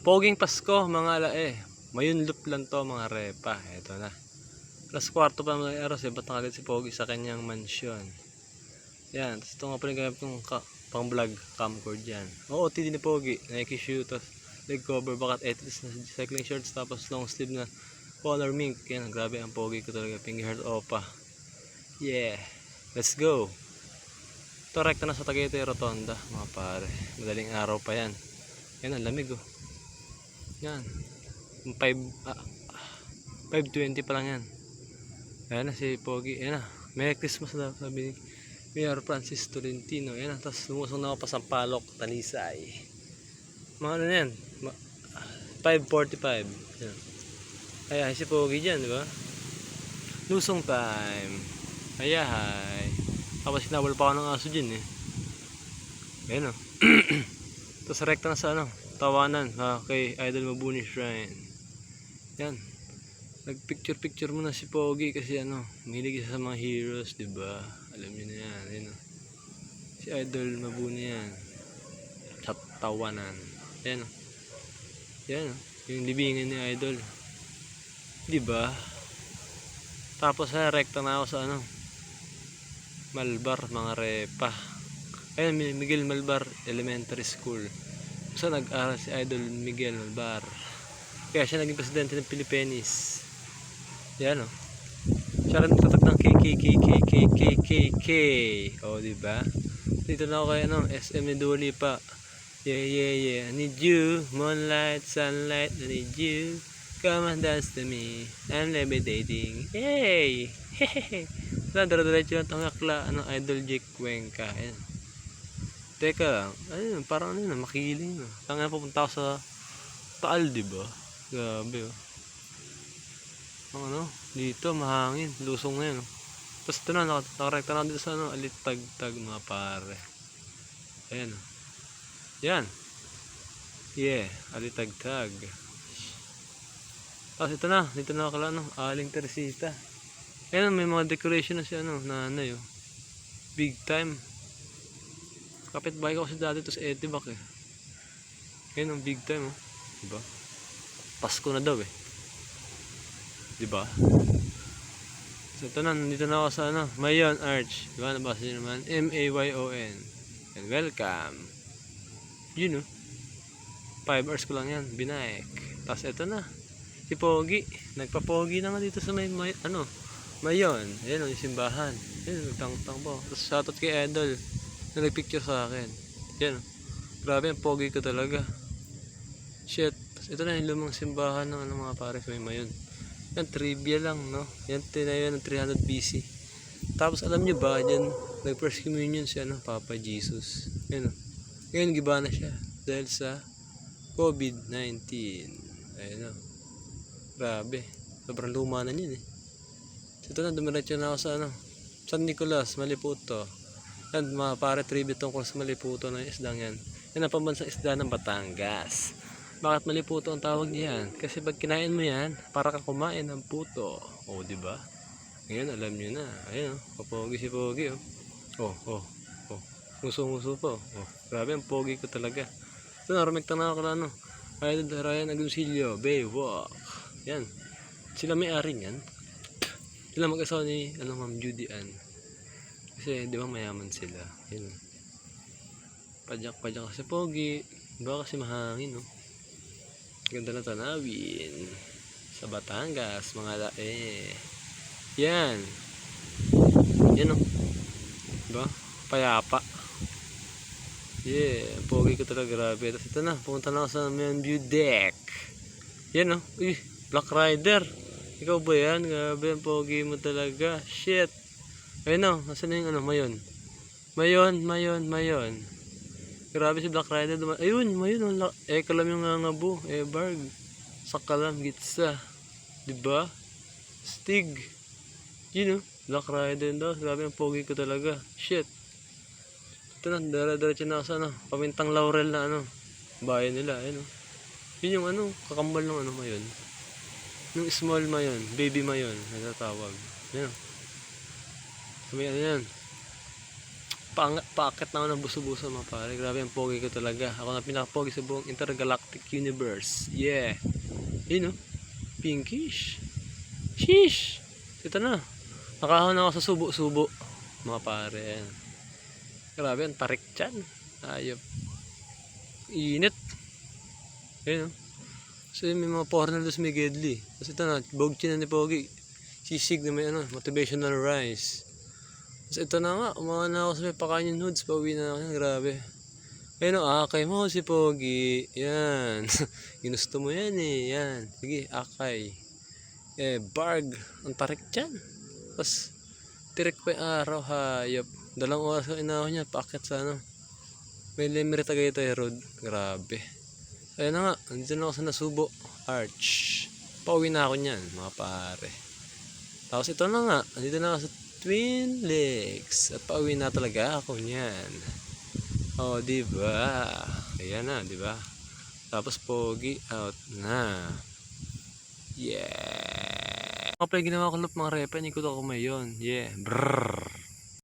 Poging Pasko mga lae. Mayunlop lang to mga repa. Ito na. Alas 4 pa mga aras eh. Ba't nakagad si Pogi sa kanyang mansyon? Yan. Tapos ito nga pala yung gamit kong pang vlog camcord yan. Oo, OOTD ni Pogi. Nike shoe. Tapos leg cover. Bakat etis na cycling shorts. Tapos long sleeve na color mink. Yan. Grabe ang Pogi ko talaga. Pinky heart opa. Yeah. Let's go. Ito rekta na sa Tagaytay Rotonda mga pare. Madaling araw pa yan. Yan ang lamig oh. Yan 5:20 pa lang yan. Ayan na si Pogi. Ayan na, Merry Christmas na sabi ni Mayor Francis Tolentino. Ayan na, tapos lumusong na ako pa Sampaloc, Talisay. Mga ano yan 5:45. Ayan si Pogi dyan, di ba? Lusong time. Ayahay. Tapos sinabal pa ako ng aso dyan eh. Ayan o. Tapos rekta na sa ano, tawanan kay Idol Mabuni Shrine. Yan. Nagpicture muna si Pogi kasi ano, mahilig sa mga heroes, 'di ba? Alam niyo na 'yan, ayun. Si Idol Mabuni 'yan. Sa tawanan. Yan. Yan, yung libingan ni Idol. 'Di ba? Tapos rekta na ako sa ano, Malbar mga repa. Ayun, Miguel Malbar Elementary School. So nag-aral si Idol Miguel Malbar. Kaya siya naging presidente ng Pilipinas. Yan o. Siya rin tatak ng KKKKKKK. O diba? Dito na ako kay ano, SM ni Dua Lipa. Yeah. I need you. Moonlight, sunlight. I need you. Come and dance to me. I'm levitating. Yay! Hehehe. Dara-diretso lang itong akla. Ano, Idol Jake Cuenca. Ayan. Teka lang. Ayun, parang ano na, makiling na. Tangan pupunta ako sa Taal, diba? Grabe oh. Ano, dito mahangin. Lusong na yun oh. Tapos ito na, nakarekta na dito sa ano, Alitagtag mga pare. Ayan oh. Yan. Yeah, Alitagtag. Tapos ito na, dito na akala no, Aling Teresita. Ayan, may mga decoration na siya ano, nanay oh. Big time. Kapitbahay ko kasi dati ito sa Etibac eh. Ayan ang big time oh. Diba? Pasko na daw eh. Diba? So ito na, nandito na ako sa ano, Mayon Arch. Diba? Nabasa nyo naman, M-A-Y-O-N. And welcome. Yun oh. 5 hours ko lang yan, binaik. Tapos ito na, si Pogi. Nagpa-Pogi na nga dito sa may ano, Mayon. Ayan o, yung simbahan. Ayan, tang-tang po. Tapos shoutout kay Idol na nagpicture sa akin. Ayan o. Grabe ang Pogi ko talaga. Shit. Tapos ito na yung lumang simbahan ng ano, mga pare sa may Mayon. Yan, trivia lang, no? Yan, tinayo ng 300 BC. Tapos alam nyo ba, dyan, nag-first communion siya, no? Papa Jesus. Ayan o. Ngayon, giba na siya. Dahil sa COVID-19. Ayan o. Grabe. Sobrang luma na yun eh. Ito na, dumiretso na ako sa ano, San Nicolas, Maliputo. Yan, mga pare tribute tungkol sa Maliputo na isdang yan. Yan ang pambansang isda ng Batangas. Bakit Maliputo ang tawag niyan? Kasi pag kinain mo yan, para kang kumain ng puto. O, diba? Ngayon, alam nyo na. Ayan o, kapogi si Pogi o. Oh. Nguso-nguso po. Oh, grabe ang Pogi ko talaga. Ito na, rumekta na ako na ano. Idol Ryan Agoncillo, Baywalk. Yan. Sila may-ari yan. Sila mag-asawa ni ano, Ma'am Judy Ann. Kasi di ba mayaman sila. Yun. Pajak kasi Pogi. Diba kasi mahangin no. Ganda na tanawin sa Batangas mga lae. Yan. Yan no. Diba? Payapa. Yeah, Pogi ko talaga grabe. Tapos ito na, pumunta na ako sa main view deck. Yan no. Uy, Black Rider. Ikaw ba yan? Grabe ang Pogi mo talaga. Shit. Ayun o. Nasaan na yung ano? Mayon. Grabe si Black Rider. Ayun, Mayon. Kalam yung ngangabo. Barg. Sakalam, gitsa. Diba? Stig. Yun o. Black Rider daw. Grabe ang Pogi ko talaga. Shit. Ito na. Dara-diretso na ako sa ano. Pamintang Laurel na ano. Bayan nila. Ayun o. Yun yung ano. Kakambal ng ano Mayon. Yung small Mayon, baby Mayon, natatawag. Ayan. May ano yan. paakit na ako ng buso-buso mga pare. Grabe ang pogi ko talaga. Ako na pinaka-pogi sa buong intergalactic universe. Yeah. Yun oh. Pinkish. Sheesh. Ito na. Nakahon ako sa subo-subo. Mga pare. Ayan. Grabe ang tarik dyan. Ayop. Init. Ayun oh. So may mga foreigner doon sa Miguel. Kasi ito na. Bogchin na ni Pogi. Sisig na may motivational rice. Tapos ito na nga, umaga na ako sa may Pakanyan Hoods, pauwi na ako, grabe. Ayun o, akay mo si Pogi, yan. Ginusto mo yan eh, yan. Sige, akay. Barg, ang tarik dyan. Tapos, tirik pa yung araw, hayop. 2 oras ko inahon niya, paakit sa may Lemery Tagaytay Road, grabe. Ayun na nga, nandito na ako sa Nasubo Arch. Pauwi na ako niyan, mga pare. Tapos ito na nga, nandito na ako sa Twin Lakes at pauwi na talaga ako niyan. Oh, di ba? Ayan na, di ba? Tapos Pogi out na. Yeah. Mga pala ginawa ko loop mga repa, ikot ako ngayon. Yeah. Brrr.